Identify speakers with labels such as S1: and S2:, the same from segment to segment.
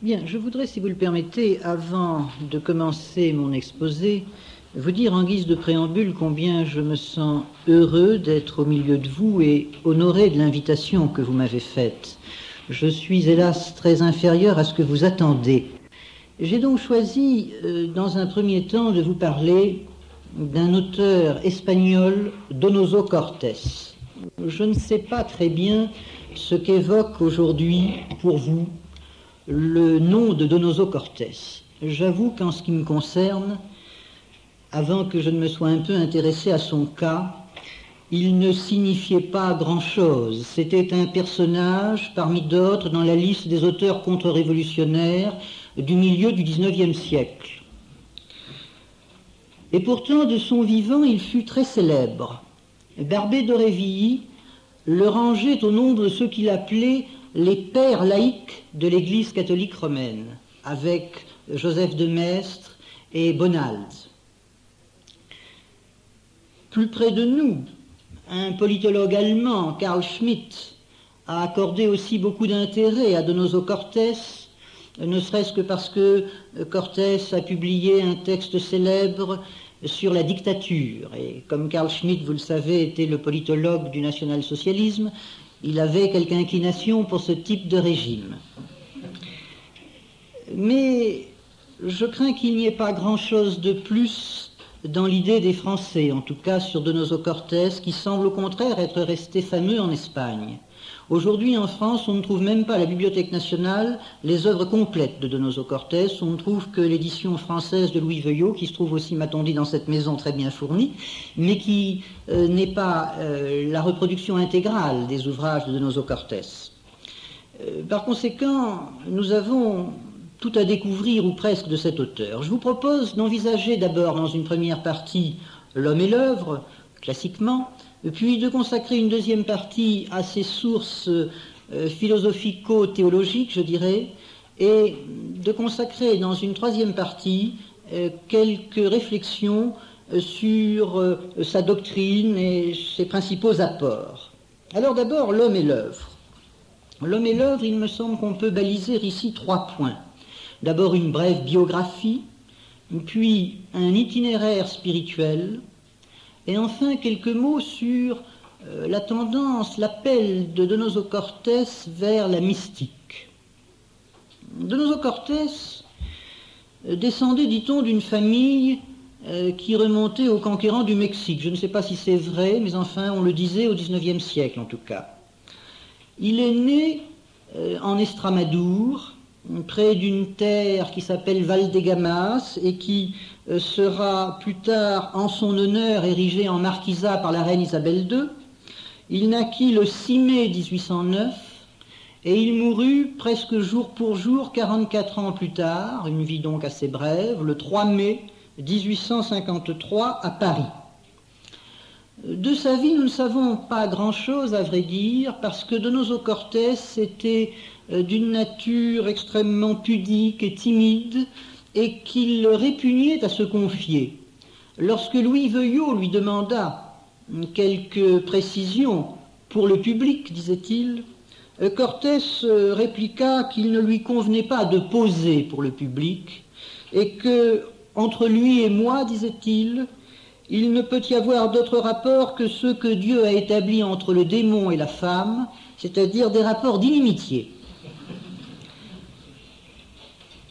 S1: Bien, je voudrais, si vous le permettez, avant de commencer mon exposé, vous dire en guise de préambule combien je me sens heureux d'être au milieu de vous et honoré de l'invitation que vous m'avez faite. Je suis hélas très inférieur à ce que vous attendez. J'ai donc choisi, dans un premier temps, de vous parler d'un auteur espagnol, Donoso Cortés. Je ne sais pas très bien ce qu'évoque aujourd'hui pour vous le nom de Donoso Cortés. J'avoue qu'en ce qui me concerne, avant que je ne me sois un peu intéressé à son cas, il ne signifiait pas grand-chose. C'était un personnage parmi d'autres dans la liste des auteurs contre-révolutionnaires du milieu du XIXe siècle. Et pourtant, de son vivant, il fut très célèbre. Barbé d'Aurevilly le rangeait au nombre de ceux qu'il appelait les pères laïcs de l'Église catholique romaine, avec Joseph de Maistre et Bonald. Plus près de nous, un politologue allemand, Carl Schmitt, a accordé aussi beaucoup d'intérêt à Donoso Cortés, ne serait-ce que parce que Cortés a publié un texte célèbre sur la dictature. Et comme Carl Schmitt, vous le savez, était le politologue du national-socialisme, il avait quelque inclination pour ce type de régime. Mais je crains qu'il n'y ait pas grand-chose de plus dans l'idée des Français, en tout cas sur Donoso Cortés, qui semble au contraire être resté fameux en Espagne. Aujourd'hui, en France, on ne trouve même pas à la Bibliothèque nationale les œuvres complètes de Donoso Cortés. On ne trouve que l'édition française de Louis Veuillot, qui se trouve aussi, m'a-t-on dit, dans cette maison très bien fournie, mais qui n'est pas la reproduction intégrale des ouvrages de Donoso Cortés. Par conséquent, nous avons tout à découvrir, ou presque, de cet auteur. Je vous propose d'envisager d'abord, dans une première partie, l'homme et l'œuvre, classiquement, puis de consacrer une deuxième partie à ses sources philosophico-théologiques, je dirais, et de consacrer dans une troisième partie quelques réflexions sur sa doctrine et ses principaux apports. Alors d'abord, l'homme et l'œuvre. L'homme et l'œuvre, il me semble qu'on peut baliser ici 3 points. D'abord une brève biographie, puis un itinéraire spirituel, et enfin quelques mots sur la tendance, l'appel de Donoso Cortés vers la mystique. Donoso Cortés descendait, dit-on, d'une famille qui remontait aux conquérants du Mexique. Je ne sais pas si c'est vrai, mais enfin on le disait au XIXe siècle en tout cas. Il est né en Estramadour, près d'une terre qui s'appelle Valdegamas et qui sera plus tard en son honneur érigée en marquisat par la reine Isabelle II. Il naquit le 6 mai 1809 et il mourut presque jour pour jour 44 ans plus tard, une vie donc assez brève, le 3 mai 1853 à Paris. De sa vie, nous ne savons pas grand-chose, à vrai dire, parce que Donoso Cortés était d'une nature extrêmement pudique et timide et qu'il répugnait à se confier. Lorsque Louis Veuillot lui demanda quelques précisions pour le public, disait-il, Cortés répliqua qu'il ne lui convenait pas de poser pour le public et que, entre lui et moi, disait-il, il ne peut y avoir d'autre rapport que ceux que Dieu a établis entre le démon et la femme, c'est-à-dire des rapports d'inimitié.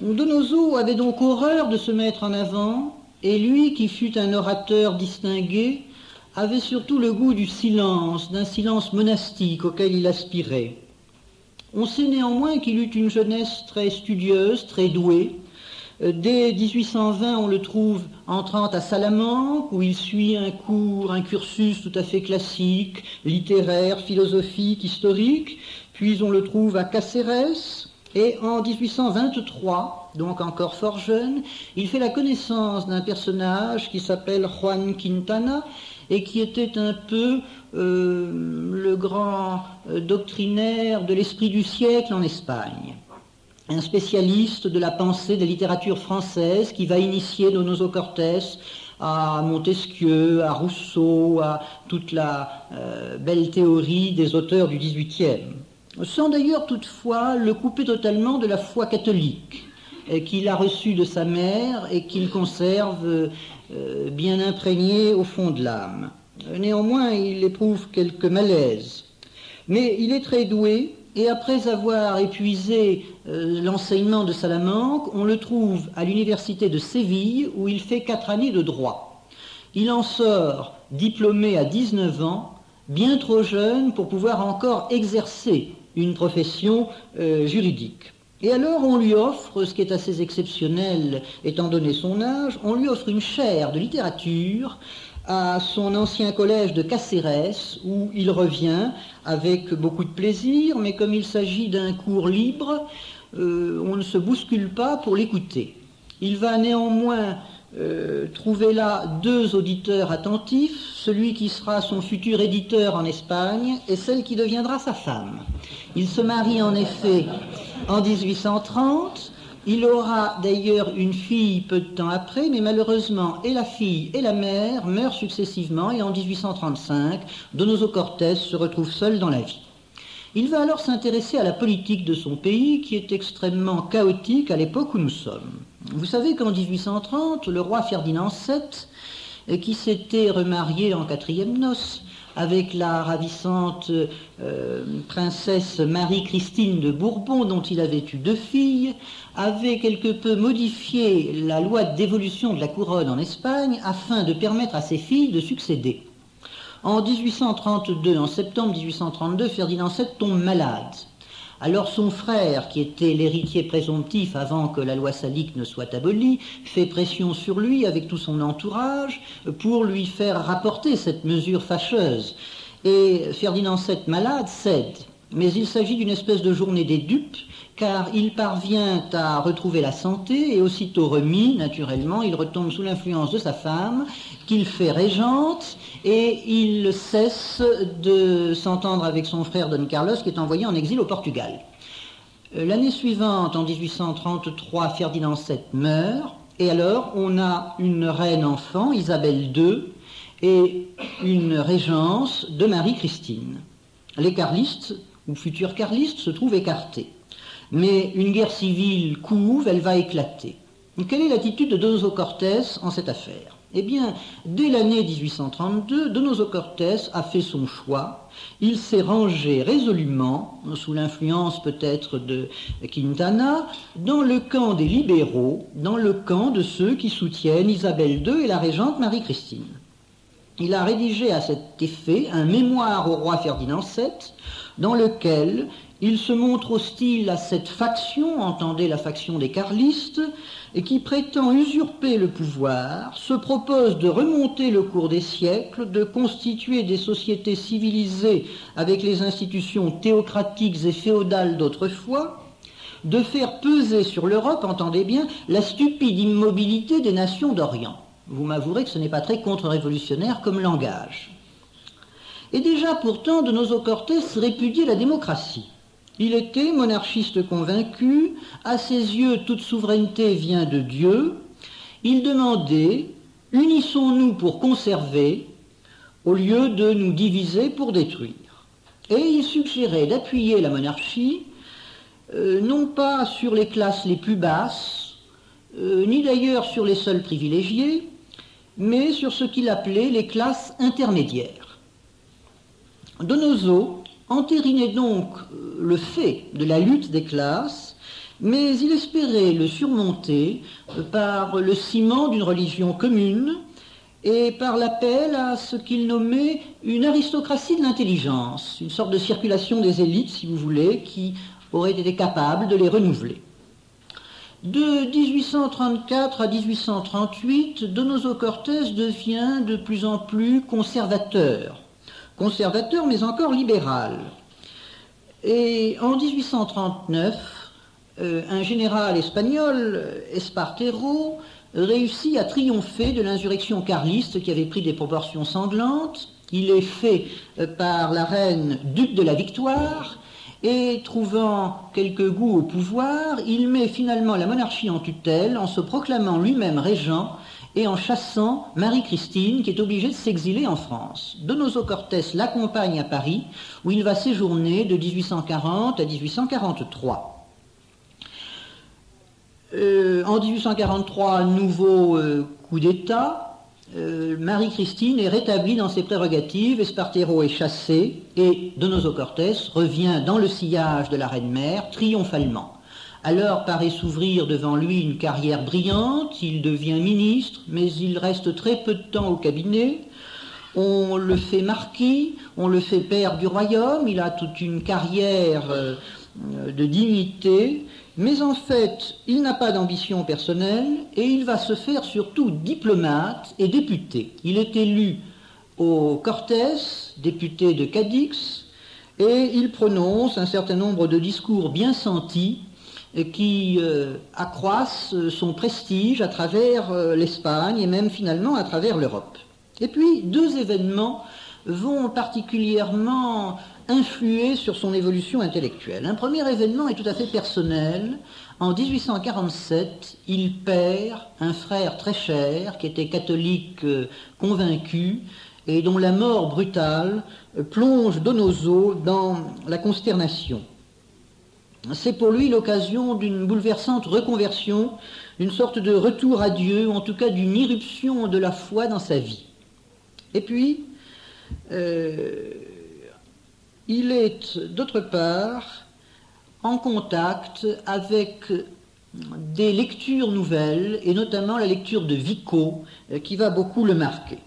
S1: Donoso avait donc horreur de se mettre en avant, et lui, qui fut un orateur distingué, avait surtout le goût du silence, d'un silence monastique auquel il aspirait. On sait néanmoins qu'il eut une jeunesse très studieuse, très douée. Dès 1820, on le trouve entrant à Salamanque, où il suit un cursus tout à fait classique, littéraire, philosophique, historique. Puis on le trouve à Cáceres. Et en 1823, donc encore fort jeune, il fait la connaissance d'un personnage qui s'appelle Juan Quintana et qui était un peu le grand doctrinaire de l'esprit du siècle en Espagne. Un spécialiste de la pensée des littératures françaises qui va initier Donoso Cortés à Montesquieu, à Rousseau, à toute la belle théorie des auteurs du XVIIIe. sans d'ailleurs toutefois le couper totalement de la foi catholique qu'il a reçue de sa mère et qu'il conserve bien imprégné au fond de l'âme. Néanmoins, il éprouve quelques malaises. Mais il est très doué, et après avoir épuisé l'enseignement de Salamanque, on le trouve à l'université de Séville, où il fait 4 années de droit. Il en sort diplômé à 19 ans, bien trop jeune pour pouvoir encore exercer une profession juridique. Et alors on lui offre, ce qui est assez exceptionnel étant donné son âge, on lui offre une chaire de littérature à son ancien collège de Cacérès, où il revient avec beaucoup de plaisir, mais comme il s'agit d'un cours libre, on ne se bouscule pas pour l'écouter. Il va néanmoins trouver là 2 auditeurs attentifs, celui qui sera son futur éditeur en Espagne et celle qui deviendra sa femme. Il se marie en effet en 1830, il aura d'ailleurs une fille peu de temps après, mais malheureusement et la fille et la mère meurent successivement et en 1835, Donoso Cortés se retrouve seul dans la vie. Il va alors s'intéresser à la politique de son pays qui est extrêmement chaotique à l'époque où nous sommes. Vous savez qu'en 1830, le roi Ferdinand VII, qui s'était remarié en 4e noces avec la ravissante princesse Marie-Christine de Bourbon, dont il avait eu 2 filles, avait quelque peu modifié la loi de dévolution de la couronne en Espagne afin de permettre à ses filles de succéder. En 1832, en septembre 1832, Ferdinand VII tombe malade. Alors son frère, qui était l'héritier présomptif avant que la loi salique ne soit abolie, fait pression sur lui avec tout son entourage pour lui faire rapporter cette mesure fâcheuse. Et Ferdinand VII malade cède. Mais il s'agit d'une espèce de journée des dupes, car il parvient à retrouver la santé et aussitôt remis, naturellement, il retombe sous l'influence de sa femme, qu'il fait régente, et il cesse de s'entendre avec son frère Don Carlos, qui est envoyé en exil au Portugal. L'année suivante, en 1833, Ferdinand VII meurt, et alors on a une reine enfant, Isabelle II, et une régence de Marie-Christine. Les carlistes, ou futurs carlistes, se trouvent écartés. Mais une guerre civile couve, elle va éclater. Quelle est l'attitude de Donoso Cortés en cette affaire? Eh bien, dès l'année 1832, Donoso Cortés a fait son choix. Il s'est rangé résolument, sous l'influence peut-être de Quintana, dans le camp des libéraux, dans le camp de ceux qui soutiennent Isabelle II et la régente Marie-Christine. Il a rédigé à cet effet un mémoire au roi Ferdinand VII, dans lequel il se montre hostile à cette faction, entendez la faction des carlistes, et qui prétend usurper le pouvoir, se propose de remonter le cours des siècles, de constituer des sociétés civilisées avec les institutions théocratiques et féodales d'autrefois, de faire peser sur l'Europe, entendez bien, la stupide immobilité des nations d'Orient. Vous m'avouerez que ce n'est pas très contre-révolutionnaire comme langage. Et déjà pourtant, Donoso Cortés répudiait la démocratie. Il était monarchiste convaincu, à ses yeux toute souveraineté vient de Dieu. Il demandait « unissons-nous pour conserver au lieu de nous diviser pour détruire ». Et il suggérait d'appuyer la monarchie non pas sur les classes les plus basses, ni d'ailleurs sur les seuls privilégiés, mais sur ce qu'il appelait les classes intermédiaires. Donoso entérinait donc le fait de la lutte des classes, mais il espérait le surmonter par le ciment d'une religion commune et par l'appel à ce qu'il nommait une aristocratie de l'intelligence, une sorte de circulation des élites, si vous voulez, qui aurait été capable de les renouveler. De 1834 à 1838, Donoso Cortés devient de plus en plus conservateur mais encore libéral. Et en 1839, un général espagnol, Espartero, réussit à triompher de l'insurrection carliste qui avait pris des proportions sanglantes. Il est fait par la reine duc de la Victoire et, trouvant quelque goût au pouvoir, il met finalement la monarchie en tutelle en se proclamant lui-même régent et en chassant Marie-Christine, qui est obligée de s'exiler en France. Donoso Cortés l'accompagne à Paris, où il va séjourner de 1840 à 1843. En 1843, nouveau coup d'État. Marie-Christine est rétablie dans ses prérogatives, Espartero est chassé, et Donoso Cortés revient dans le sillage de la reine-mère triomphalement. Alors paraît s'ouvrir devant lui une carrière brillante, il devient ministre, mais il reste très peu de temps au cabinet. On le fait marquis, on le fait père du royaume, il a toute une carrière de dignité, mais en fait, il n'a pas d'ambition personnelle et il va se faire surtout diplomate et député. Il est élu au Cortés, député de Cadix, et il prononce un certain nombre de discours bien sentis qui accroissent son prestige à travers l'Espagne et même finalement à travers l'Europe. Et puis, deux événements vont particulièrement influer sur son évolution intellectuelle. Un premier événement est tout à fait personnel. En 1847, il perd un frère très cher qui était catholique convaincu et dont la mort brutale plonge Donoso dans la consternation. C'est pour lui l'occasion d'une bouleversante reconversion, d'une sorte de retour à Dieu, ou en tout cas d'une irruption de la foi dans sa vie. Et puis, il est d'autre part en contact avec des lectures nouvelles, et notamment la lecture de Vico, qui va beaucoup le marquer.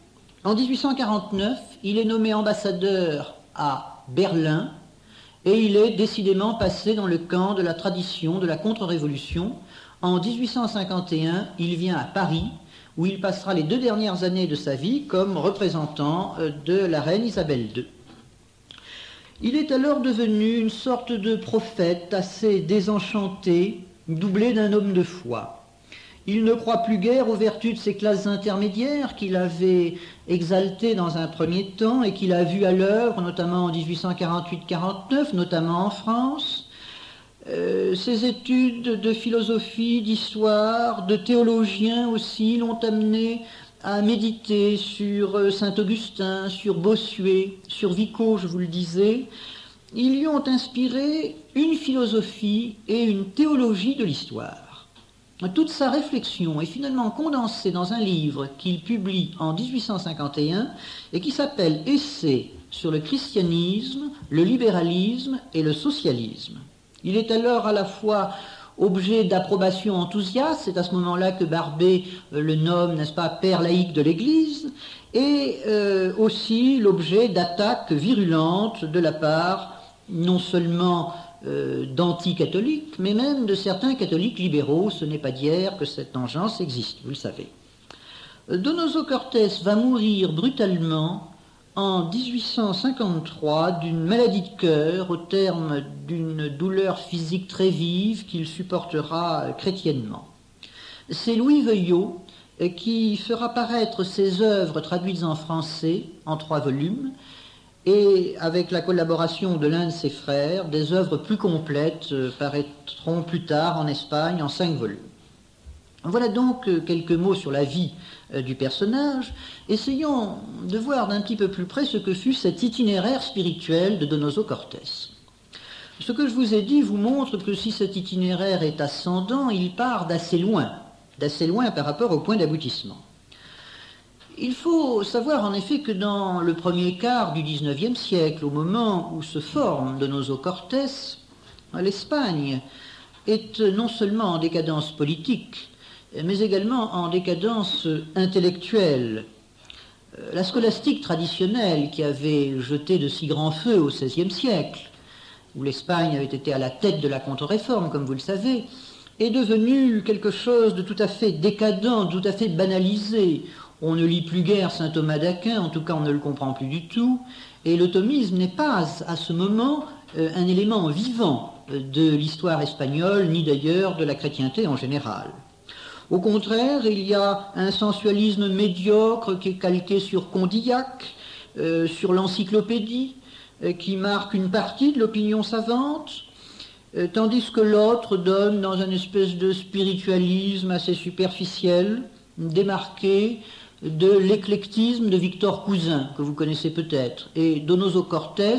S1: En 1849, il est nommé ambassadeur à Berlin, et il est décidément passé dans le camp de la tradition de la contre-révolution. En 1851, il vient à Paris, où il passera les 2 dernières années de sa vie comme représentant de la reine Isabelle II. Il est alors devenu une sorte de prophète assez désenchanté, doublé d'un homme de foi. Il ne croit plus guère aux vertus de ces classes intermédiaires qu'il avait exaltées dans un premier temps et qu'il a vues à l'œuvre, notamment en 1848-49, notamment en France. Ses études de philosophie, d'histoire, de théologien aussi l'ont amené à méditer sur Saint-Augustin, sur Bossuet, sur Vico, je vous le disais. Ils lui ont inspiré une philosophie et une théologie de l'histoire. Toute sa réflexion est finalement condensée dans un livre qu'il publie en 1851 et qui s'appelle « Essai sur le christianisme, le libéralisme et le socialisme ». Il est alors à la fois objet d'approbation enthousiaste, c'est à ce moment-là que Barbet le nomme, n'est-ce pas, père laïque de l'Église, et aussi l'objet d'attaques virulentes de la part non seulement d'anti-catholiques, mais même de certains catholiques libéraux. Ce n'est pas d'hier que cette tendance existe, vous le savez. Donoso Cortés va mourir brutalement en 1853 d'une maladie de cœur au terme d'une douleur physique très vive qu'il supportera chrétiennement. C'est Louis Veuillot qui fera paraître ses œuvres traduites en français en 3 volumes, et avec la collaboration de l'un de ses frères, des œuvres plus complètes paraîtront plus tard en Espagne en 5 volumes. Voilà donc quelques mots sur la vie du personnage. Essayons de voir d'un petit peu plus près ce que fut cet itinéraire spirituel de Donoso Cortés. Ce que je vous ai dit vous montre que si cet itinéraire est ascendant, il part d'assez loin par rapport au point d'aboutissement. Il faut savoir en effet que dans le premier quart du XIXe siècle, au moment où se forme Donoso Cortés, l'Espagne est non seulement en décadence politique, mais également en décadence intellectuelle. La scolastique traditionnelle, qui avait jeté de si grands feux au XVIe siècle, où l'Espagne avait été à la tête de la contre-réforme, comme vous le savez, est devenue quelque chose de tout à fait décadent, tout à fait banalisé. On ne lit plus guère saint Thomas d'Aquin, en tout cas on ne le comprend plus du tout, et le thomisme n'est pas à ce moment un élément vivant de l'histoire espagnole, ni d'ailleurs de la chrétienté en général. Au contraire, il y a un sensualisme médiocre qui est calqué sur Condillac, sur l'encyclopédie, qui marque une partie de l'opinion savante, tandis que l'autre donne dans une espèce de spiritualisme assez superficiel, démarqué de l'éclectisme de Victor Cousin, que vous connaissez peut-être, et Donoso Cortés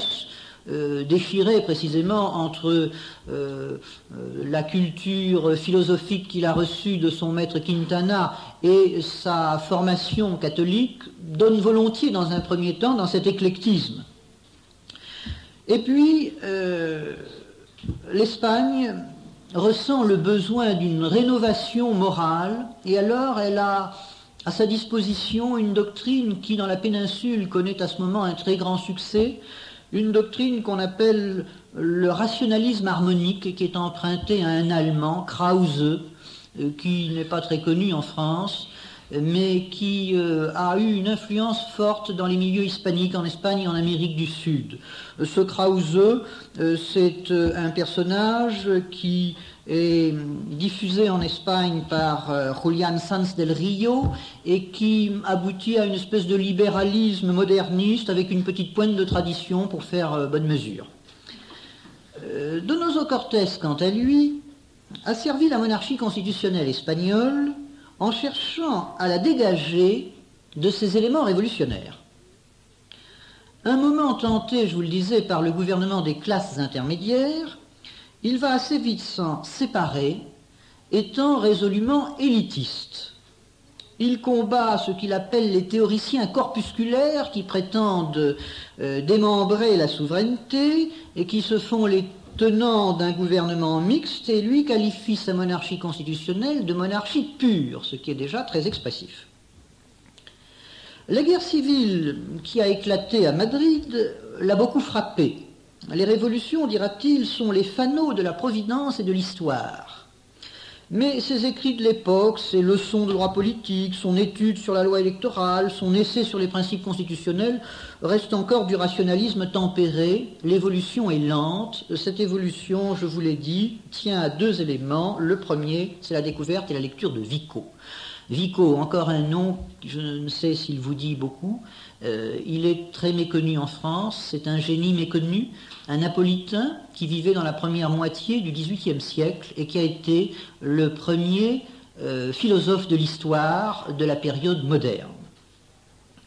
S1: déchirait précisément entre la culture philosophique qu'il a reçue de son maître Quintana et sa formation catholique, donne volontiers dans un premier temps dans cet éclectisme. Et puis, l'Espagne ressent le besoin d'une rénovation morale, et alors elle a à sa disposition une doctrine qui, dans la péninsule, connaît à ce moment un très grand succès, une doctrine qu'on appelle le rationalisme harmonique, qui est empruntée à un Allemand, Krause, qui n'est pas très connu en France, mais qui a eu une influence forte dans les milieux hispaniques en Espagne et en Amérique du Sud. Ce Krause, c'est un personnage qui est diffusé en Espagne par Julián Sanz del Río et qui aboutit à une espèce de libéralisme moderniste avec une petite pointe de tradition pour faire bonne mesure. Donoso Cortés, quant à lui, a servi la monarchie constitutionnelle espagnole en cherchant à la dégager de ses éléments révolutionnaires. Un moment tenté, je vous le disais, par le gouvernement des classes intermédiaires, il va assez vite s'en séparer, étant résolument élitiste. Il combat ce qu'il appelle les théoriciens corpusculaires qui prétendent démembrer la souveraineté et qui se font les tenants d'un gouvernement mixte, et lui qualifie sa monarchie constitutionnelle de monarchie pure, ce qui est déjà très expressif. La guerre civile qui a éclaté à Madrid l'a beaucoup frappé. Les révolutions, dira-t-il, sont les fanaux de la providence et de l'histoire. Mais ses écrits de l'époque, ses leçons de droit politique, son étude sur la loi électorale, son essai sur les principes constitutionnels restent encore du rationalisme tempéré. L'évolution est lente. Cette évolution, je vous l'ai dit, tient à deux éléments. Le premier, c'est la découverte et la lecture de Vico. Vico, encore un nom, je ne sais s'il vous dit beaucoup. Il est très méconnu en France. C'est un génie méconnu, un napolitain qui vivait dans la première moitié du XVIIIe siècle et qui a été le premier philosophe de l'histoire de la période moderne.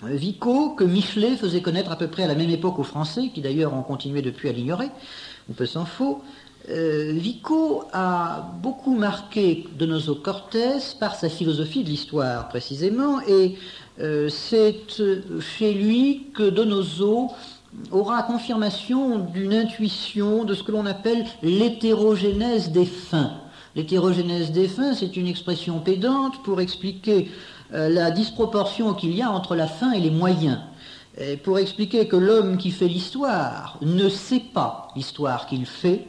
S1: Vico, que Michelet faisait connaître à peu près à la même époque aux Français, qui d'ailleurs ont continué depuis à l'ignorer, on peut s'en faut. Vico a beaucoup marqué Donoso Cortés par sa philosophie de l'histoire précisément, et c'est chez lui que Donoso aura confirmation d'une intuition de ce que l'on appelle l'hétérogénèse des fins. L'hétérogénèse des fins, c'est une expression pédante pour expliquer la disproportion qu'il y a entre la fin et les moyens. Et pour expliquer que l'homme qui fait l'histoire ne sait pas l'histoire qu'il fait,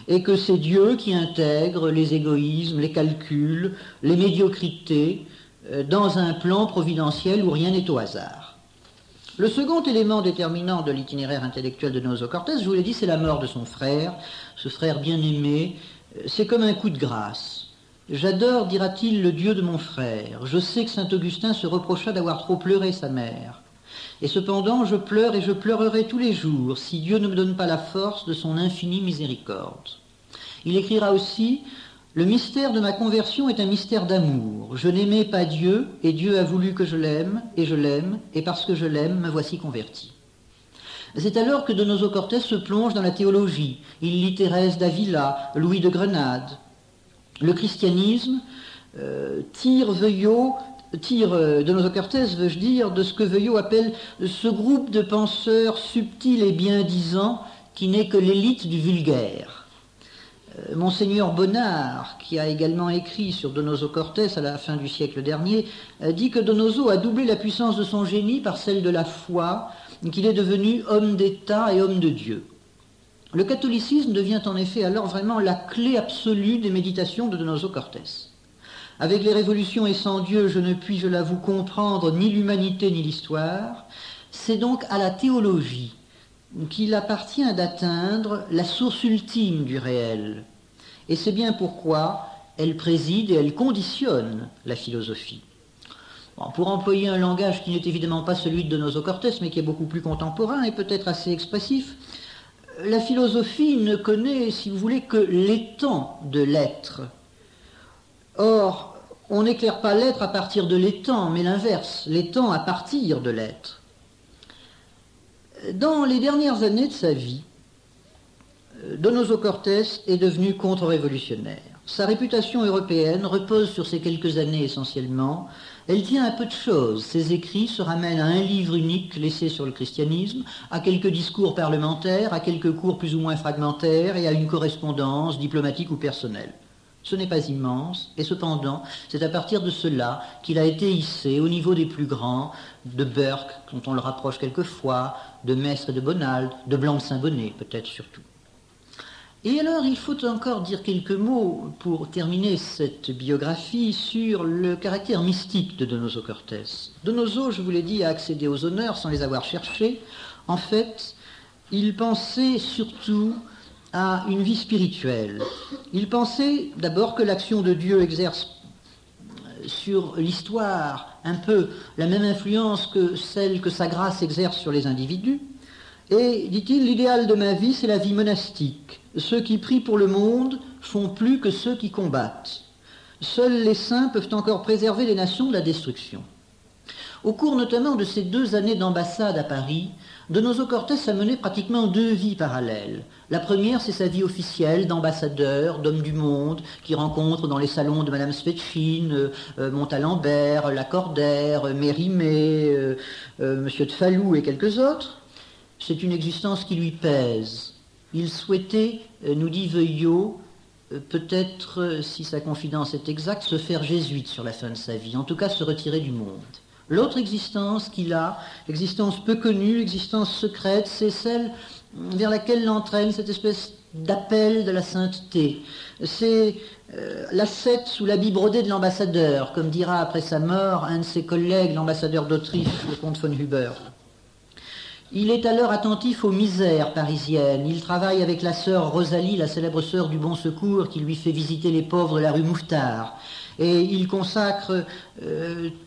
S1: et que c'est Dieu qui intègre les égoïsmes, les calculs, les médiocrités dans un plan providentiel où rien n'est au hasard. Le second élément déterminant de l'itinéraire intellectuel de Donoso Cortés, je vous l'ai dit, c'est la mort de son frère, ce frère bien-aimé. C'est comme un coup de grâce. J'adore, dira-t-il, le Dieu de mon frère. Je sais que saint Augustin se reprocha d'avoir trop pleuré sa mère. Et cependant, je pleure et je pleurerai tous les jours si Dieu ne me donne pas la force de son infinie miséricorde. Il écrira aussi « Le mystère de ma conversion est un mystère d'amour. Je n'aimais pas Dieu, et Dieu a voulu que je l'aime, et parce que je l'aime, me voici converti. » C'est alors que Donoso Cortés se plonge dans la théologie. Il lit Thérèse d'Avila, Louis de Grenade. Le christianisme tire Donoso Cortés, veux-je dire, de ce que Veuillot appelle ce groupe de penseurs subtils et bien-disants qui n'est que l'élite du vulgaire. Monseigneur Bonnard, qui a également écrit sur Donoso Cortés à la fin du siècle dernier, dit que Donoso a doublé la puissance de son génie par celle de la foi, qu'il est devenu homme d'État et homme de Dieu. Le catholicisme devient en effet alors vraiment la clé absolue des méditations de Donoso Cortés. Avec les révolutions et sans Dieu, je ne puis, je l'avoue, comprendre ni l'humanité ni l'histoire. C'est donc à la théologie qu'il appartient d'atteindre la source ultime du réel. Et c'est bien pourquoi elle préside et elle conditionne la philosophie. Bon, pour employer un langage qui n'est évidemment pas celui de Donoso Cortés, mais qui est beaucoup plus contemporain et peut-être assez expressif, la philosophie ne connaît, si vous voulez, que l'étang de l'être. Or, On n'éclaire pas l'être à partir de l'étant, mais l'inverse, l'étant à partir de l'être. Dans les dernières années de sa vie, Donoso Cortés est devenu contre-révolutionnaire. Sa réputation européenne repose sur ces quelques années essentiellement. Elle tient à peu de choses. Ses écrits se ramènent à un livre unique laissé sur le christianisme, à quelques discours parlementaires, à quelques cours plus ou moins fragmentaires et à une correspondance diplomatique ou personnelle. Ce n'est pas immense, et cependant, c'est à partir de cela qu'il a été hissé au niveau des plus grands, de Burke, dont on le rapproche quelquefois, de Maistre et de Bonald, de Blanc de Saint-Bonnet, peut-être surtout. Et alors, il faut encore dire quelques mots, pour terminer cette biographie, sur le caractère mystique de Donoso Cortés. Donoso, je vous l'ai dit, a accédé aux honneurs sans les avoir cherchés. En fait, il pensait surtout à une vie spirituelle. Il pensait d'abord que l'action de Dieu exerce sur l'histoire un peu la même influence que celle que sa grâce exerce sur les individus. Et, dit-il, l'idéal de ma vie, c'est la vie monastique. Ceux qui prient pour le monde font plus que ceux qui combattent. Seuls les saints peuvent encore préserver les nations de la destruction. Au cours notamment de ces 2 années d'ambassade à Paris, Donoso Cortés a mené pratiquement 2 vies parallèles. La première, c'est sa vie officielle d'ambassadeur, d'homme du monde, qui rencontre dans les salons de Madame Svechin, Montalembert, Lacordaire, Mérimée, Monsieur de Falloux et quelques autres. C'est une existence qui lui pèse. Il souhaitait, nous dit Veuillot, peut-être, si sa confidence est exacte, se faire jésuite sur la fin de sa vie, en tout cas se retirer du monde. L'autre existence qu'il a, l'existence peu connue, l'existence secrète, c'est celle vers laquelle l'entraîne cette espèce d'appel de la sainteté. C'est l'ascète sous l'habit brodé de l'ambassadeur, comme dira après sa mort un de ses collègues, l'ambassadeur d'Autriche, le comte von Huber. Il est alors attentif aux misères parisiennes. Il travaille avec la sœur Rosalie, la célèbre sœur du Bon Secours, qui lui fait visiter les pauvres de la rue Mouffetard. Et il consacre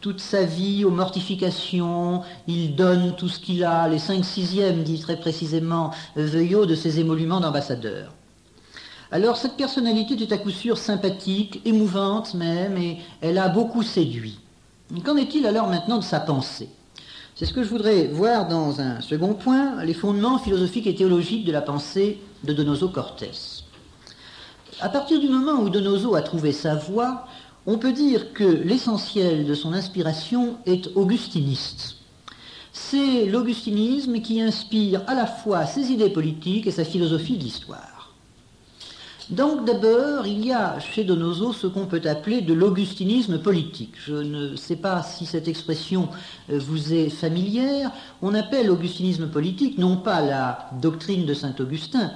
S1: toute sa vie aux mortifications, il donne tout ce qu'il a, les 5/6, dit très précisément Veuillot, de ses émoluments d'ambassadeur. Alors cette personnalité est à coup sûr sympathique, émouvante même, et elle a beaucoup séduit. Qu'en est-il alors maintenant de sa pensée ? C'est ce que je voudrais voir dans un second point, les fondements philosophiques et théologiques de la pensée de Donoso Cortés. À partir du moment où Donoso a trouvé sa voie, on peut dire que l'essentiel de son inspiration est augustiniste. C'est l'augustinisme qui inspire à la fois ses idées politiques et sa philosophie de l'histoire. Donc d'abord, il y a chez Donoso ce qu'on peut appeler de l'augustinisme politique. Je ne sais pas si cette expression vous est familière. On appelle augustinisme politique non pas la doctrine de saint Augustin,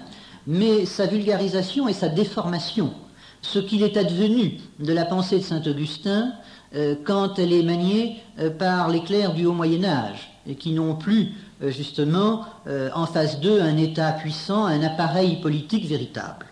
S1: mais sa vulgarisation et sa déformation. Ce qu'il est advenu de la pensée de saint Augustin quand elle est maniée par les clercs du Haut Moyen-Âge, et qui n'ont plus justement en face d'eux un État puissant, un appareil politique véritable.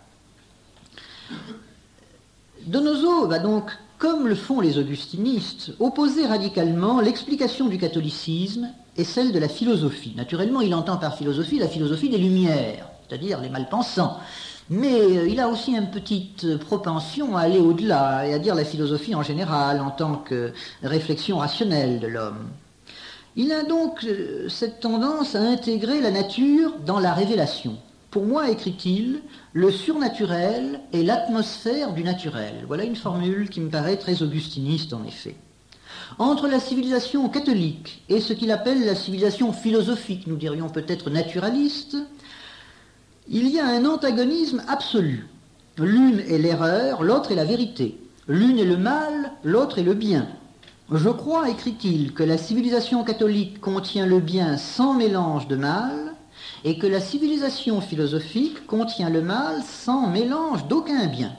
S1: Donoso va donc, comme le font les augustinistes, opposer radicalement l'explication du catholicisme et celle de la philosophie. Naturellement, il entend par philosophie la philosophie des Lumières, c'est-à-dire les malpensants. Mais il a aussi une petite propension à aller au-delà et à dire la philosophie en général en tant que réflexion rationnelle de l'homme. Il a donc cette tendance à intégrer la nature dans la révélation. Pour moi, écrit-il, le surnaturel est l'atmosphère du naturel. Voilà une formule qui me paraît très augustiniste en effet. Entre la civilisation catholique et ce qu'il appelle la civilisation philosophique, nous dirions peut-être naturaliste, il y a un antagonisme absolu. L'une est l'erreur, l'autre est la vérité. L'une est le mal, l'autre est le bien. Je crois, écrit-il, que la civilisation catholique contient le bien sans mélange de mal, et que la civilisation philosophique contient le mal sans mélange d'aucun bien.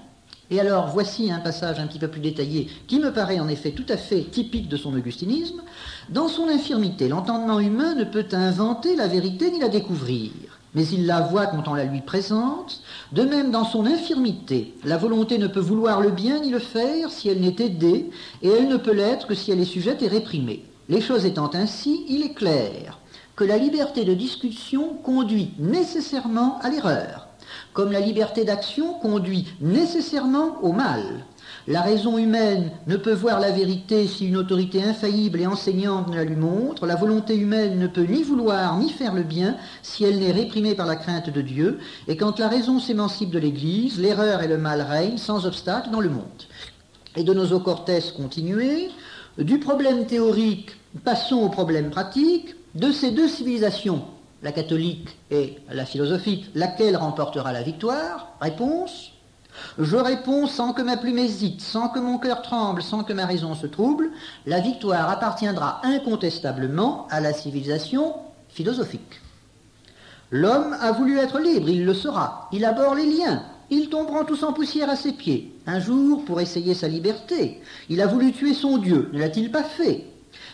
S1: Et alors, voici un passage un petit peu plus détaillé qui me paraît en effet tout à fait typique de son augustinisme. Dans son infirmité, l'entendement humain ne peut inventer la vérité ni la découvrir, mais il la voit quand on la lui présente. De même, dans son infirmité, la volonté ne peut vouloir le bien ni le faire si elle n'est aidée, et elle ne peut l'être que si elle est sujette et réprimée. Les choses étant ainsi, il est clair que la liberté de discussion conduit nécessairement à l'erreur, comme la liberté d'action conduit nécessairement au mal. La raison humaine ne peut voir la vérité si une autorité infaillible et enseignante ne la lui montre. La volonté humaine ne peut ni vouloir ni faire le bien si elle n'est réprimée par la crainte de Dieu. Et quand la raison s'émancipe de l'Église, l'erreur et le mal règnent sans obstacle dans le monde. Et Donoso Cortés continuait, du problème théorique, passons au problème pratique. De ces deux civilisations, la catholique et la philosophique, laquelle remportera la victoire? Réponse: je réponds sans que ma plume hésite, sans que mon cœur tremble, sans que ma raison se trouble, la victoire appartiendra incontestablement à la civilisation philosophique. L'homme a voulu être libre, il le sera, il abhorre les liens, ils tomberont tous en poussière à ses pieds. Un jour, pour essayer sa liberté, il a voulu tuer son Dieu, ne l'a-t-il pas fait?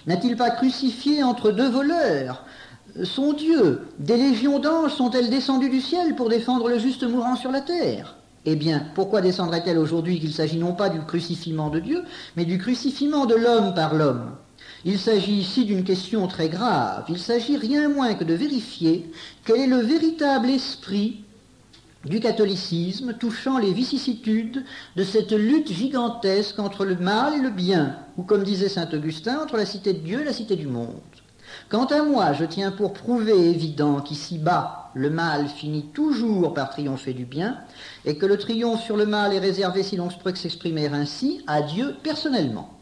S1: N'a-t-il pas crucifié entre deux voleurs son Dieu? Des légions d'anges sont-elles descendues du ciel pour défendre le juste mourant sur la terre? Eh bien, pourquoi descendraient-elles aujourd'hui qu'il s'agit non pas du crucifiement de Dieu, mais du crucifiement de l'homme par l'homme? Il s'agit ici d'une question très grave. Il s'agit rien moins que de vérifier quel est le véritable esprit du catholicisme touchant les vicissitudes de cette lutte gigantesque entre le mal et le bien, ou comme disait saint Augustin, entre la cité de Dieu et la cité du monde. Quant à moi, je tiens pour prouvé évident qu'ici-bas, le mal finit toujours par triompher du bien, et que le triomphe sur le mal est réservé, si l'on peut s'exprimer ainsi, à Dieu personnellement.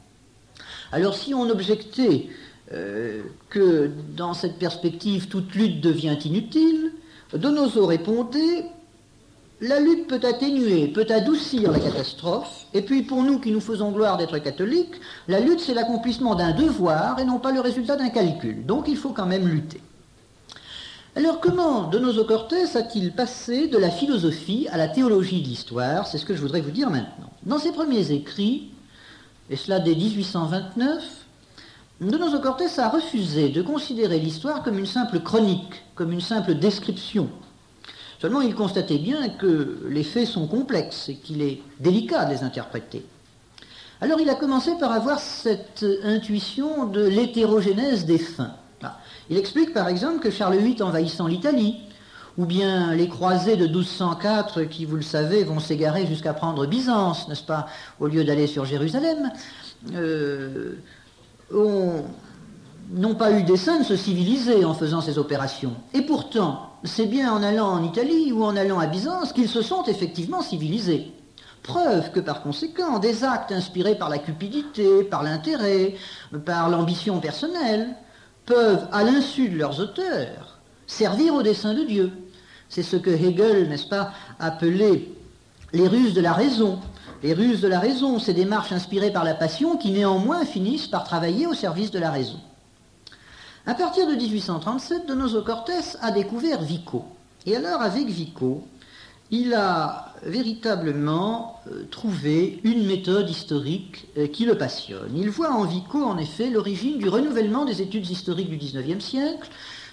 S1: Alors si on objectait que dans cette perspective toute lutte devient inutile, Donoso répondait: la lutte peut atténuer, peut adoucir la catastrophe, et puis pour nous qui nous faisons gloire d'être catholiques, la lutte c'est l'accomplissement d'un devoir et non pas le résultat d'un calcul, donc il faut quand même lutter. Alors comment Donoso Cortés a-t-il passé de la philosophie à la théologie de l'histoire? C'est ce que je voudrais vous dire maintenant. Dans ses premiers écrits, et cela dès 1829, Donoso Cortés a refusé de considérer l'histoire comme une simple chronique, comme une simple description. Seulement, il constatait bien que les faits sont complexes et qu'il est délicat de les interpréter. Alors, il a commencé par avoir cette intuition de l'hétérogénèse des fins. Il explique, par exemple, que Charles VIII envahissant l'Italie, ou bien les croisés de 1204 qui, vous le savez, vont s'égarer jusqu'à prendre Byzance, n'est-ce pas, au lieu d'aller sur Jérusalem, n'ont pas eu dessein de se civiliser en faisant ces opérations. Et pourtant, c'est bien en allant en Italie ou en allant à Byzance qu'ils se sont effectivement civilisés. Preuve que par conséquent, des actes inspirés par la cupidité, par l'intérêt, par l'ambition personnelle, peuvent, à l'insu de leurs auteurs, servir au dessein de Dieu. C'est ce que Hegel, n'est-ce pas, appelait les ruses de la raison. Les ruses de la raison, ces démarches inspirées par la passion qui néanmoins finissent par travailler au service de la raison. À partir de 1837, Donoso Cortés a découvert Vico. Et alors, avec Vico, il a véritablement trouvé une méthode historique qui le passionne. Il voit en Vico, en effet, l'origine du renouvellement des études historiques du XIXe siècle.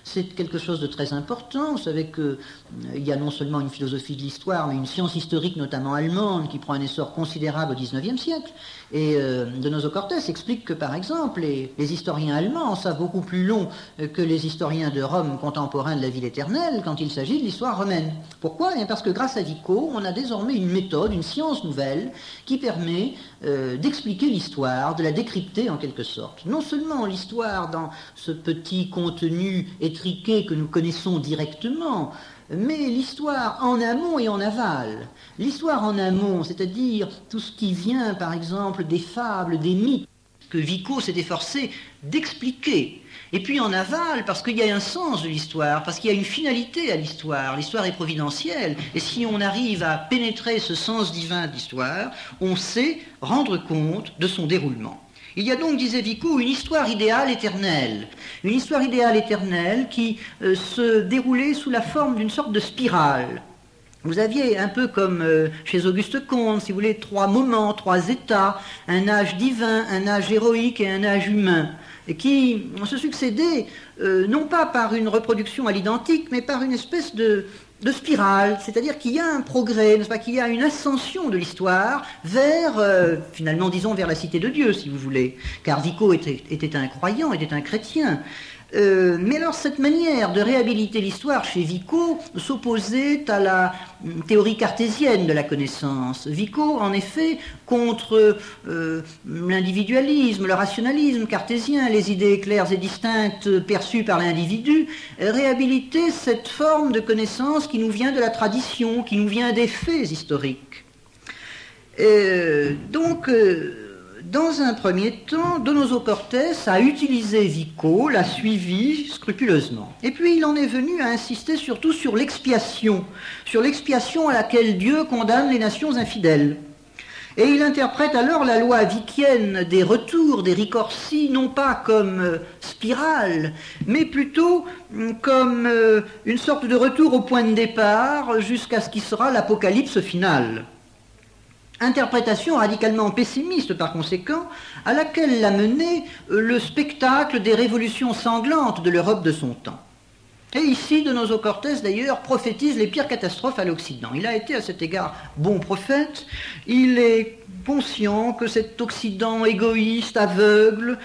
S1: C'est quelque chose de très important. Vous savez qu'il y a non seulement une philosophie de l'histoire, mais une science historique, notamment allemande, qui prend un essor considérable au XIXe siècle. Et Donoso Cortés explique que, par exemple, les historiens allemands en savent beaucoup plus long que les historiens de Rome contemporains de la ville éternelle quand il s'agit de l'histoire romaine. Pourquoi? Eh bien parce que grâce à Vico, on a désormais une méthode, une science nouvelle, qui permet d'expliquer l'histoire, de la décrypter en quelque sorte. Non seulement l'histoire dans ce petit contenu étriqué que nous connaissons directement, mais l'histoire en amont et en aval. L'histoire en amont, c'est-à-dire tout ce qui vient, par exemple, des fables, des mythes, que Vico s'est efforcé d'expliquer. Et puis en aval, parce qu'il y a un sens de l'histoire, parce qu'il y a une finalité à l'histoire. L'histoire est providentielle, et si on arrive à pénétrer ce sens divin de l'histoire, on sait rendre compte de son déroulement. Il y a donc, disait Vico, une histoire idéale éternelle. Une histoire idéale éternelle qui se déroulait sous la forme d'une sorte de spirale. Vous aviez un peu comme chez Auguste Comte, si vous voulez, trois moments, trois états, un âge divin, un âge héroïque et un âge humain, et qui se succédaient non pas par une reproduction à l'identique, mais par une espèce de spirale, c'est-à-dire qu'il y a un progrès, n'est-ce pas, qu'il y a une ascension de l'histoire vers, finalement, disons, vers la cité de Dieu, si vous voulez, car Vico était un croyant, était un chrétien. Mais alors cette manière de réhabiliter l'histoire chez Vico s'opposait à la théorie cartésienne de la connaissance. Vico, en effet, contre l'individualisme, le rationalisme cartésien, les idées claires et distinctes perçues par l'individu, réhabilitait cette forme de connaissance qui nous vient de la tradition, qui nous vient des faits historiques. Dans un premier temps, Donoso Cortés a utilisé Vico, l'a suivi scrupuleusement. Et puis il en est venu à insister surtout sur l'expiation à laquelle Dieu condamne les nations infidèles. Et il interprète alors la loi vickienne des retours, des ricorsi, non pas comme spirale, mais plutôt comme une sorte de retour au point de départ jusqu'à ce qui sera l'apocalypse finale. Interprétation radicalement pessimiste par conséquent, à laquelle l'a mené le spectacle des révolutions sanglantes de l'Europe de son temps. Et ici, Donoso Cortés d'ailleurs prophétise les pires catastrophes à l'Occident. Il a été à cet égard bon prophète, il est conscient que cet Occident égoïste, aveugle,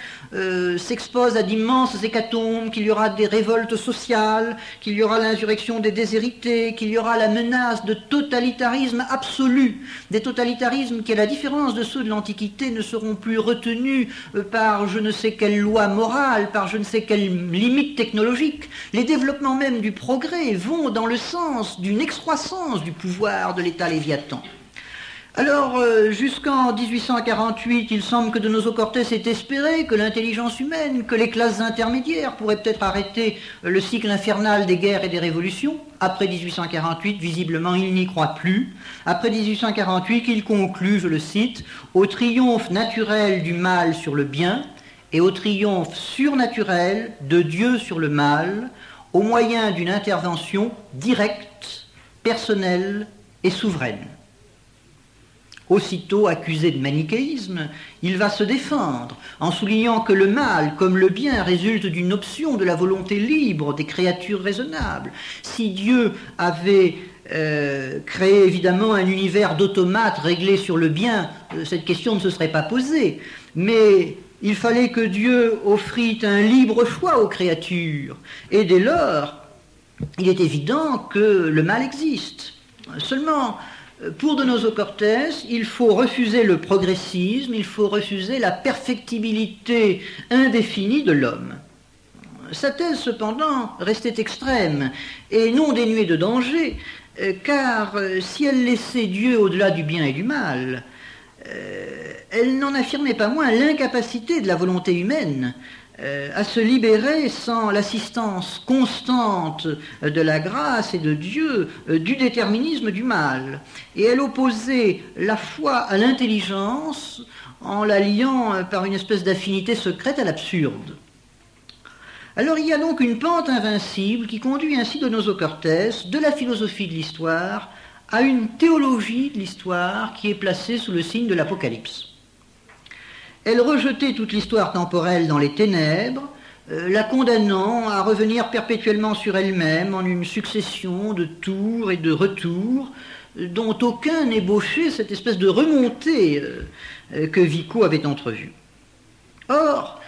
S1: s'expose à d'immenses hécatombes, qu'il y aura des révoltes sociales, qu'il y aura l'insurrection des déshérités, qu'il y aura la menace de totalitarisme absolu, des totalitarismes qui, à la différence de ceux de l'Antiquité, ne seront plus retenus par je ne sais quelle loi morale, par je ne sais quelle limite technologique. Les développements même du progrès vont dans le sens d'une excroissance du pouvoir de l'État léviathan. Alors, jusqu'en 1848, il semble que Donoso Cortés ait espéré que l'intelligence humaine, que les classes intermédiaires pourraient peut-être arrêter le cycle infernal des guerres et des révolutions. Après 1848, visiblement, il n'y croit plus. Après 1848, il conclut, je le cite, « au triomphe naturel du mal sur le bien et au triomphe surnaturel de Dieu sur le mal, au moyen d'une intervention directe, personnelle et souveraine. » Aussitôt accusé de manichéisme, il va se défendre en soulignant que le mal, comme le bien, résulte d'une option de la volonté libre des créatures raisonnables. Si Dieu avait créé évidemment un univers d'automates réglé sur le bien, cette question ne se serait pas posée. Mais il fallait que Dieu offrît un libre choix aux créatures. Et dès lors, il est évident que le mal existe. Seulement, pour Donoso Cortés, il faut refuser le progressisme, il faut refuser la perfectibilité indéfinie de l'homme. Sa thèse, cependant, restait extrême et non dénuée de danger, car si elle laissait Dieu au-delà du bien et du mal, elle n'en affirmait pas moins l'incapacité de la volonté humaine à se libérer sans l'assistance constante de la grâce et de Dieu du déterminisme du mal. Et elle opposait la foi à l'intelligence en la liant par une espèce d'affinité secrète à l'absurde. Alors il y a donc une pente invincible qui conduit ainsi Donoso Cortés de la philosophie de l'histoire à une théologie de l'histoire qui est placée sous le signe de l'Apocalypse. Elle rejetait toute l'histoire temporelle dans les ténèbres, la condamnant à revenir perpétuellement sur elle-même en une succession de tours et de retours dont aucun n'ébauchait cette espèce de remontée que Vico avait entrevue. Or,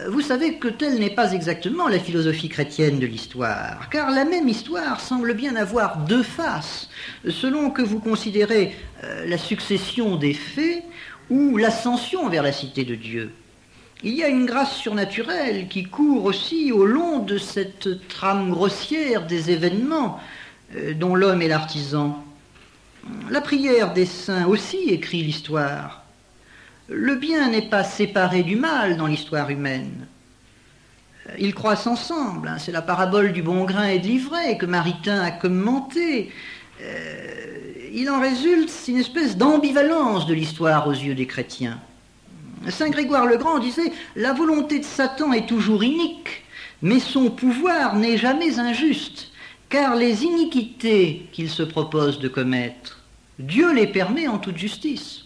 S1: vous savez que telle n'est pas exactement la philosophie chrétienne de l'histoire, car la même histoire semble bien avoir deux faces, selon que vous considérez la succession des faits ou l'ascension vers la cité de Dieu. Il y a une grâce surnaturelle qui court aussi au long de cette trame grossière des événements dont l'homme est l'artisan. La prière des saints aussi écrit l'histoire. Le bien n'est pas séparé du mal dans l'histoire humaine. Ils croissent ensemble, c'est la parabole du bon grain et de l'ivraie que Maritain a commenté. Il en résulte une espèce d'ambivalence de l'histoire aux yeux des chrétiens. Saint Grégoire le Grand disait « La volonté de Satan est toujours inique, mais son pouvoir n'est jamais injuste, car les iniquités qu'il se propose de commettre, Dieu les permet en toute justice. »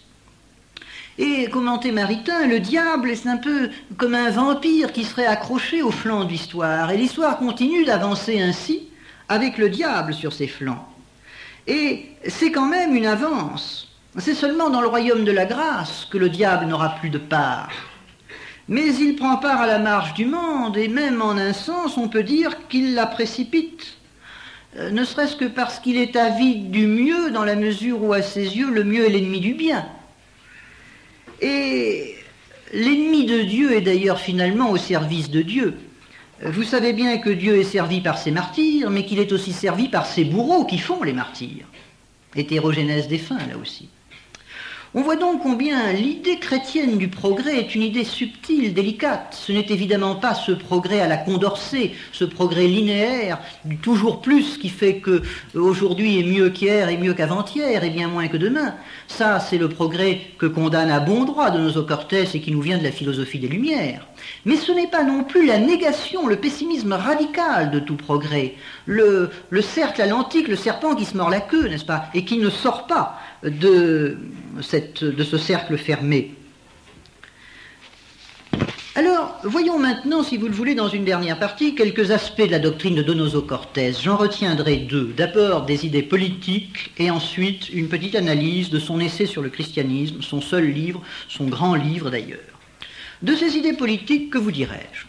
S1: Et commentait Maritain, le diable est un peu comme un vampire qui serait accroché au flanc de l'histoire, et l'histoire continue d'avancer ainsi avec le diable sur ses flancs. Et c'est quand même une avance. C'est seulement dans le royaume de la grâce que le diable n'aura plus de part. Mais il prend part à la marche du monde, et même en un sens, on peut dire qu'il la précipite. Ne serait-ce que parce qu'il est avide du mieux, dans la mesure où, à ses yeux, le mieux est l'ennemi du bien. Et l'ennemi de Dieu est d'ailleurs finalement au service de Dieu. Vous savez bien que Dieu est servi par ses martyrs, mais qu'il est aussi servi par ses bourreaux qui font les martyrs. Hétérogénèse des fins, là aussi. On voit donc combien l'idée chrétienne du progrès est une idée subtile, délicate. Ce n'est évidemment pas ce progrès à la Condorcet, ce progrès linéaire, du toujours plus qui fait que aujourd'hui est mieux qu'hier et mieux qu'avant-hier et bien moins que demain. Ça, c'est le progrès que condamne à bon droit de nos Cortés et qui nous vient de la philosophie des Lumières. Mais ce n'est pas non plus la négation, le pessimisme radical de tout progrès. Le cercle à l'antique, le serpent qui se mord la queue, n'est-ce pas, et qui ne sort pas de ce cercle fermé. Alors, voyons maintenant, si vous le voulez, dans une dernière partie, quelques aspects de la doctrine de Donoso Cortés. J'en retiendrai deux. D'abord, des idées politiques, et ensuite, une petite analyse de son essai sur le christianisme, son seul livre, son grand livre d'ailleurs. De ces idées politiques, que vous dirais-je ?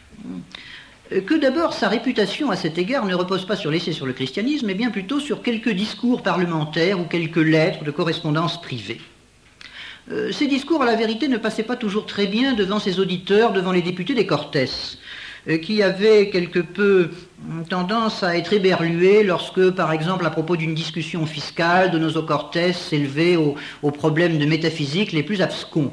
S1: Que d'abord, sa réputation à cet égard ne repose pas sur l'essai sur le christianisme, mais bien plutôt sur quelques discours parlementaires ou quelques lettres de correspondance privée. Ces discours, à la vérité, ne passaient pas toujours très bien devant ses auditeurs, devant les députés des Cortés, qui avaient quelque peu tendance à être éberlués lorsque, par exemple, à propos d'une discussion fiscale, Donoso Cortés s'élevait aux problèmes de métaphysique les plus abscons.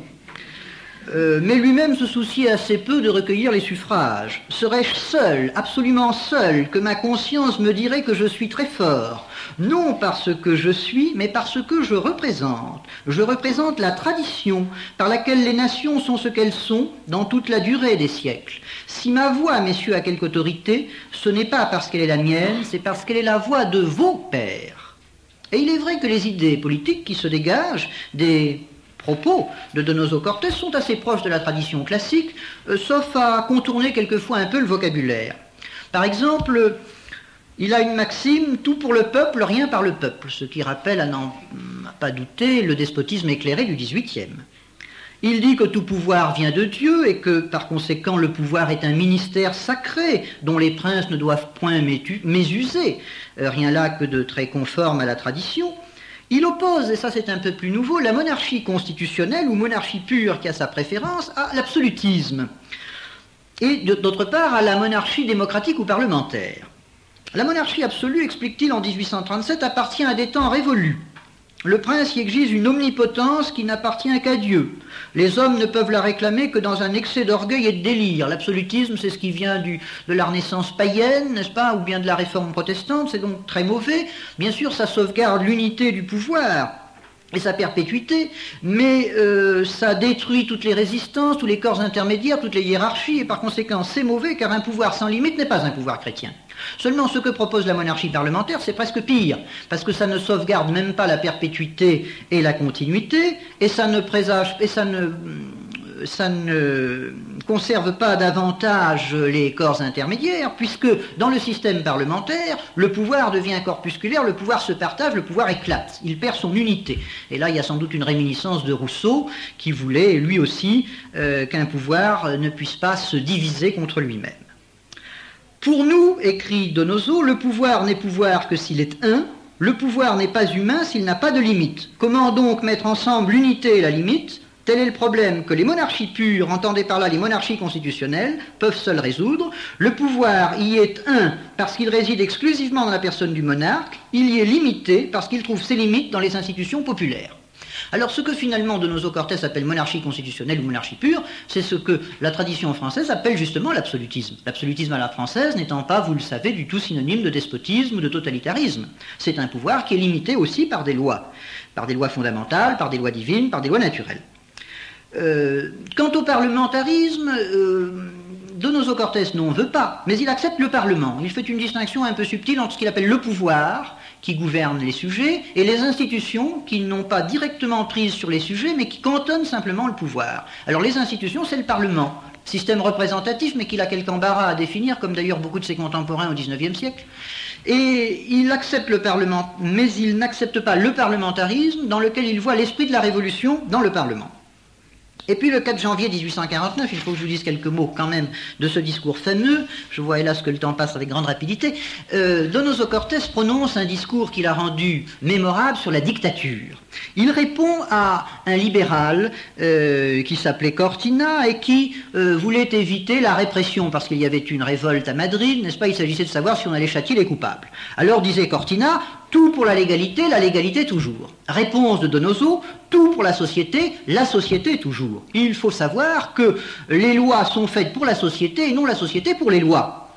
S1: Mais lui-même se souciait assez peu de recueillir les suffrages. Serais-je seul, absolument seul, que ma conscience me dirait que je suis très fort, non parce que je suis, mais parce que je représente. Je représente la tradition par laquelle les nations sont ce qu'elles sont dans toute la durée des siècles. Si ma voix, messieurs, a quelque autorité, ce n'est pas parce qu'elle est la mienne, c'est parce qu'elle est la voix de vos pères. Et il est vrai que les idées politiques qui se dégagent des propos de Donoso Cortés sont assez proches de la tradition classique, sauf à contourner quelquefois un peu le vocabulaire. Par exemple, il a une maxime, tout pour le peuple, rien par le peuple, ce qui rappelle, à n'en pas douter, le despotisme écléré du XVIIIe. Il dit que tout pouvoir vient de Dieu et que, par conséquent, le pouvoir est un ministère sacré dont les princes ne doivent point mésuser, rien là que de très conforme à la tradition. Il oppose, et ça c'est un peu plus nouveau, la monarchie constitutionnelle ou monarchie pure qui a sa préférence à l'absolutisme, et d'autre part à la monarchie démocratique ou parlementaire. La monarchie absolue, explique-t-il en 1837, appartient à des temps révolus. Le prince y exige une omnipotence qui n'appartient qu'à Dieu. Les hommes ne peuvent la réclamer que dans un excès d'orgueil et de délire. L'absolutisme, c'est ce qui vient de la Renaissance païenne, n'est-ce pas, ou bien de la Réforme protestante, c'est donc très mauvais. Bien sûr, ça sauvegarde l'unité du pouvoir et sa perpétuité, mais ça détruit toutes les résistances, tous les corps intermédiaires, toutes les hiérarchies, et par conséquent, c'est mauvais, car un pouvoir sans limite n'est pas un pouvoir chrétien. Seulement, ce que propose la monarchie parlementaire, c'est presque pire, parce que ça ne sauvegarde même pas la perpétuité et la continuité, et ça ne conserve pas davantage les corps intermédiaires, puisque dans le système parlementaire, le pouvoir devient corpusculaire, le pouvoir se partage, le pouvoir éclate, il perd son unité. Et là, il y a sans doute une réminiscence de Rousseau, qui voulait, lui aussi, qu'un pouvoir ne puisse pas se diviser contre lui-même. Pour nous, écrit Donoso, le pouvoir n'est pouvoir que s'il est un, le pouvoir n'est pas humain s'il n'a pas de limite. Comment donc mettre ensemble l'unité et la limite ? Tel est le problème que les monarchies pures, entendez par là les monarchies constitutionnelles, peuvent seules résoudre. Le pouvoir y est un parce qu'il réside exclusivement dans la personne du monarque, il y est limité parce qu'il trouve ses limites dans les institutions populaires. Alors ce que finalement Donoso Cortés appelle monarchie constitutionnelle ou monarchie pure, c'est ce que la tradition française appelle justement l'absolutisme. L'absolutisme à la française n'étant pas, vous le savez, du tout synonyme de despotisme ou de totalitarisme. C'est un pouvoir qui est limité aussi par des lois fondamentales, par des lois divines, par des lois naturelles. Quant au parlementarisme, Donoso Cortés n'en veut pas, mais il accepte le Parlement. Il fait une distinction un peu subtile entre ce qu'il appelle le pouvoir, qui gouverne les sujets, et les institutions qui n'ont pas directement prise sur les sujets, mais qui cantonnent simplement le pouvoir. Alors les institutions, c'est le Parlement, système représentatif, mais qu'il a quelque embarras à définir, comme d'ailleurs beaucoup de ses contemporains au XIXe siècle. Et il accepte le Parlement, mais il n'accepte pas le parlementarisme, dans lequel il voit l'esprit de la Révolution dans le Parlement. Et puis le 4 janvier 1849, il faut que je vous dise quelques mots quand même de ce discours fameux. Je vois hélas que le temps passe avec grande rapidité. Donoso Cortés prononce un discours qu'il a rendu mémorable sur la dictature. Il répond à un libéral qui s'appelait Cortina et qui voulait éviter la répression parce qu'il y avait une révolte à Madrid, n'est-ce pas? Il s'agissait de savoir si on allait châtier les coupables. Alors disait Cortina, tout pour la légalité toujours. Réponse de Donoso, tout pour la société toujours. Il faut savoir que les lois sont faites pour la société et non la société pour les lois.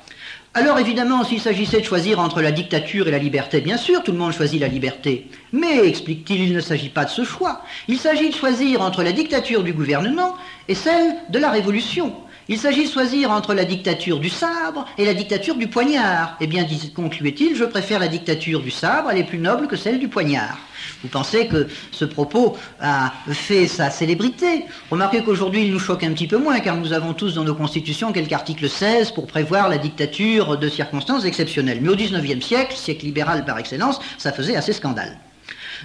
S1: Alors évidemment, s'il s'agissait de choisir entre la dictature et la liberté, bien sûr, tout le monde choisit la liberté. Mais, explique-t-il, il ne s'agit pas de ce choix. Il s'agit de choisir entre la dictature du gouvernement et celle de la révolution. Il s'agit de choisir entre la dictature du sabre et la dictature du poignard. Eh bien, concluait-il, je préfère la dictature du sabre, elle est plus noble que celle du poignard. Vous pensez que ce propos a fait sa célébrité? Remarquez qu'aujourd'hui, il nous choque un petit peu moins, car nous avons tous dans nos constitutions quelque article 16 pour prévoir la dictature de circonstances exceptionnelles. Mais au XIXe siècle, siècle libéral par excellence, ça faisait assez scandale.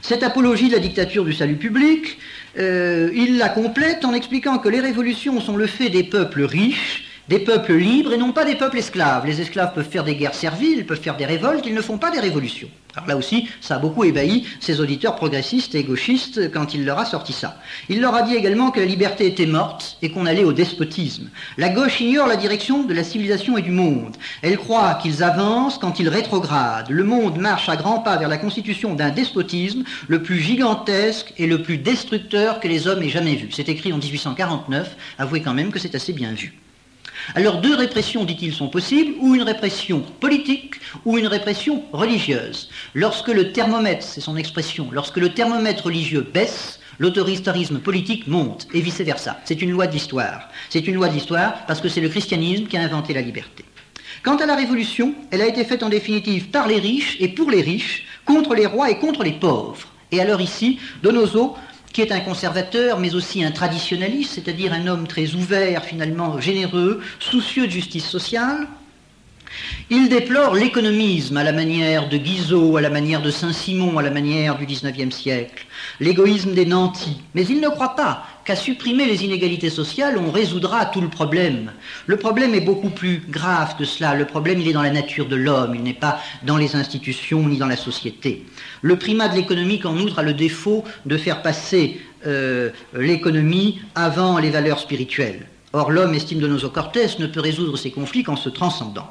S1: Cette apologie de la dictature du salut public, il la complète en expliquant que les révolutions sont le fait des peuples riches, des peuples libres et non pas des peuples esclaves. Les esclaves peuvent faire des guerres serviles, peuvent faire des révoltes, ils ne font pas des révolutions. Alors là aussi, ça a beaucoup ébahi ses auditeurs progressistes et gauchistes quand il leur a sorti ça. Il leur a dit également que la liberté était morte et qu'on allait au despotisme. La gauche ignore la direction de la civilisation et du monde. Elle croit qu'ils avancent quand ils rétrogradent. Le monde marche à grands pas vers la constitution d'un despotisme le plus gigantesque et le plus destructeur que les hommes aient jamais vu. C'est écrit en 1849, avouez quand même que c'est assez bien vu. Alors deux répressions, dit-il, sont possibles, ou une répression politique, ou une répression religieuse. Lorsque le thermomètre, c'est son expression, lorsque le thermomètre religieux baisse, l'autoritarisme politique monte, et vice-versa. C'est une loi de l'histoire. C'est une loi de l'histoire parce que c'est le christianisme qui a inventé la liberté. Quant à la révolution, elle a été faite en définitive par les riches et pour les riches, contre les rois et contre les pauvres. Et alors ici, Donoso, qui est un conservateur, mais aussi un traditionnaliste, c'est-à-dire un homme très ouvert, finalement généreux, soucieux de justice sociale. Il déplore l'économisme à la manière de Guizot, à la manière de Saint-Simon, à la manière du XIXe siècle, l'égoïsme des nantis. Mais il ne croit pas qu'à supprimer les inégalités sociales, on résoudra tout le problème. Le problème est beaucoup plus grave que cela. Le problème, il est dans la nature de l'homme, il n'est pas dans les institutions ni dans la société. Le primat de l'économie, en outre, a le défaut de faire passer l'économie avant les valeurs spirituelles. Or, l'homme, estime Donoso Cortés, ne peut résoudre ses conflits qu'en se transcendant.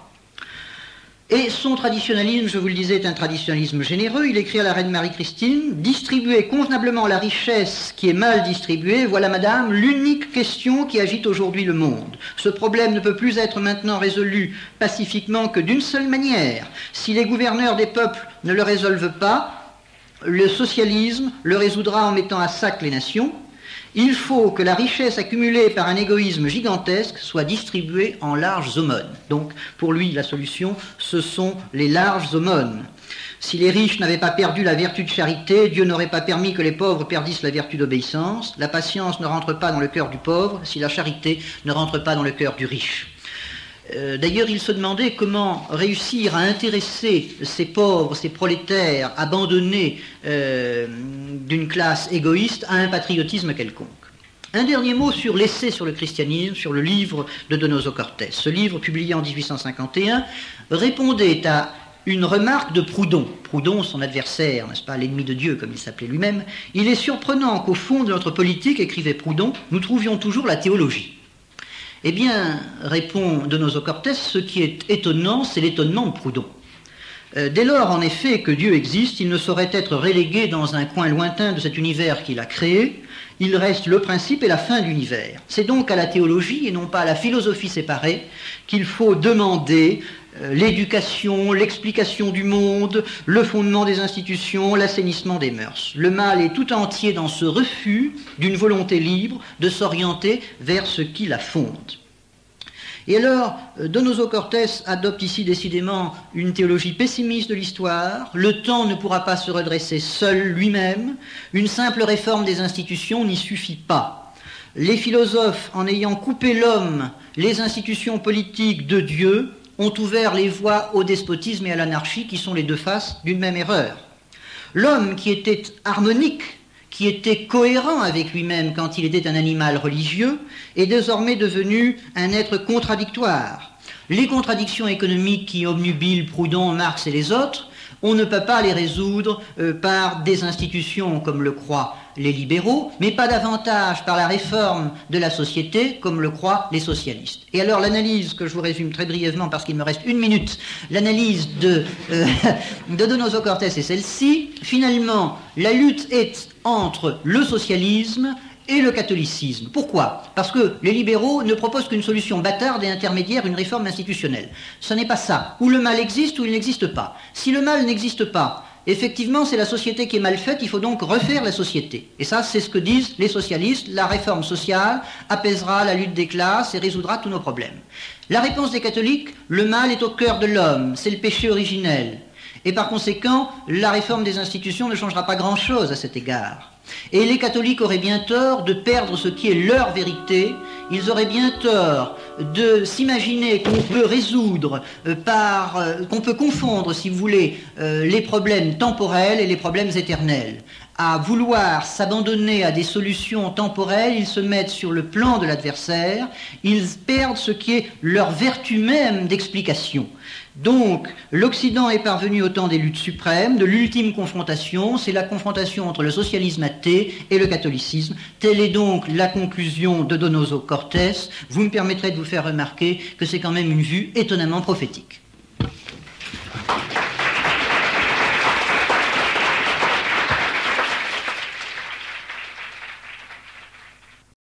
S1: Et son traditionnalisme, je vous le disais, est un traditionnalisme généreux. Il écrit à la reine Marie-Christine, « Distribuer convenablement la richesse qui est mal distribuée, voilà, madame, l'unique question qui agite aujourd'hui le monde. Ce problème ne peut plus être maintenant résolu pacifiquement que d'une seule manière. Si les gouverneurs des peuples ne le résolvent pas, le socialisme le résoudra en mettant à sac les nations. Il faut que la richesse accumulée par un égoïsme gigantesque soit distribuée en larges aumônes. » Donc, pour lui, la solution, ce sont les larges aumônes. Si les riches n'avaient pas perdu la vertu de charité, Dieu n'aurait pas permis que les pauvres perdissent la vertu d'obéissance. La patience ne rentre pas dans le cœur du pauvre si la charité ne rentre pas dans le cœur du riche. D'ailleurs, il se demandait comment réussir à intéresser ces pauvres, ces prolétaires abandonnés d'une classe égoïste à un patriotisme quelconque. Un dernier mot sur l'essai sur le christianisme, sur le livre de Donoso Cortés. Ce livre, publié en 1851, répondait à une remarque de Proudhon. Proudhon, son adversaire, n'est-ce pas, l'ennemi de Dieu, comme il s'appelait lui-même. Il est surprenant qu'au fond de notre politique, écrivait Proudhon, nous trouvions toujours la théologie. Eh bien, répond Donoso Cortés, ce qui est étonnant, c'est l'étonnement de Proudhon. Dès lors, en effet, que Dieu existe, il ne saurait être relégué dans un coin lointain de cet univers qu'il a créé. Il reste le principe et la fin de l'univers. C'est donc à la théologie, et non pas à la philosophie séparée, qu'il faut demander l'éducation, l'explication du monde, le fondement des institutions, l'assainissement des mœurs. Le mal est tout entier dans ce refus d'une volonté libre de s'orienter vers ce qui la fonde. Et alors, Donoso Cortés adopte ici décidément une théologie pessimiste de l'histoire. Le temps ne pourra pas se redresser seul lui-même. Une simple réforme des institutions n'y suffit pas. Les philosophes, en ayant coupé l'homme, les institutions politiques de Dieu, ont ouvert les voies au despotisme et à l'anarchie qui sont les deux faces d'une même erreur. L'homme qui était harmonique, qui était cohérent avec lui-même quand il était un animal religieux, est désormais devenu un être contradictoire. Les contradictions économiques qui obnubilent Proudhon, Marx et les autres, on ne peut pas les résoudre par des institutions comme le croient les libéraux, mais pas davantage par la réforme de la société comme le croient les socialistes. Et alors l'analyse, que je vous résume très brièvement parce qu'il me reste 1 minute, l'analyse de Donoso Cortés est celle-ci. Finalement, la lutte est entre le socialisme et le catholicisme. Pourquoi? Parce que les libéraux ne proposent qu'une solution bâtarde et intermédiaire, une réforme institutionnelle. Ce n'est pas ça. Ou le mal existe ou il n'existe pas. Si le mal n'existe pas, effectivement, c'est la société qui est mal faite, il faut donc refaire la société. Et ça, c'est ce que disent les socialistes. La réforme sociale apaisera la lutte des classes et résoudra tous nos problèmes. La réponse des catholiques, le mal est au cœur de l'homme, c'est le péché originel. Et par conséquent, la réforme des institutions ne changera pas grand-chose à cet égard. Et les catholiques auraient bien tort de perdre ce qui est leur vérité, ils auraient bien tort de s'imaginer qu'on peut résoudre qu'on peut confondre, si vous voulez, les problèmes temporels et les problèmes éternels. À vouloir s'abandonner à des solutions temporelles, ils se mettent sur le plan de l'adversaire, ils perdent ce qui est leur vertu même d'explication. Donc, l'Occident est parvenu au temps des luttes suprêmes, de l'ultime confrontation, c'est la confrontation entre le socialisme athée et le catholicisme. Telle est donc la conclusion de Donoso Cortés. Vous me permettrez de vous faire remarquer que c'est quand même une vue étonnamment prophétique.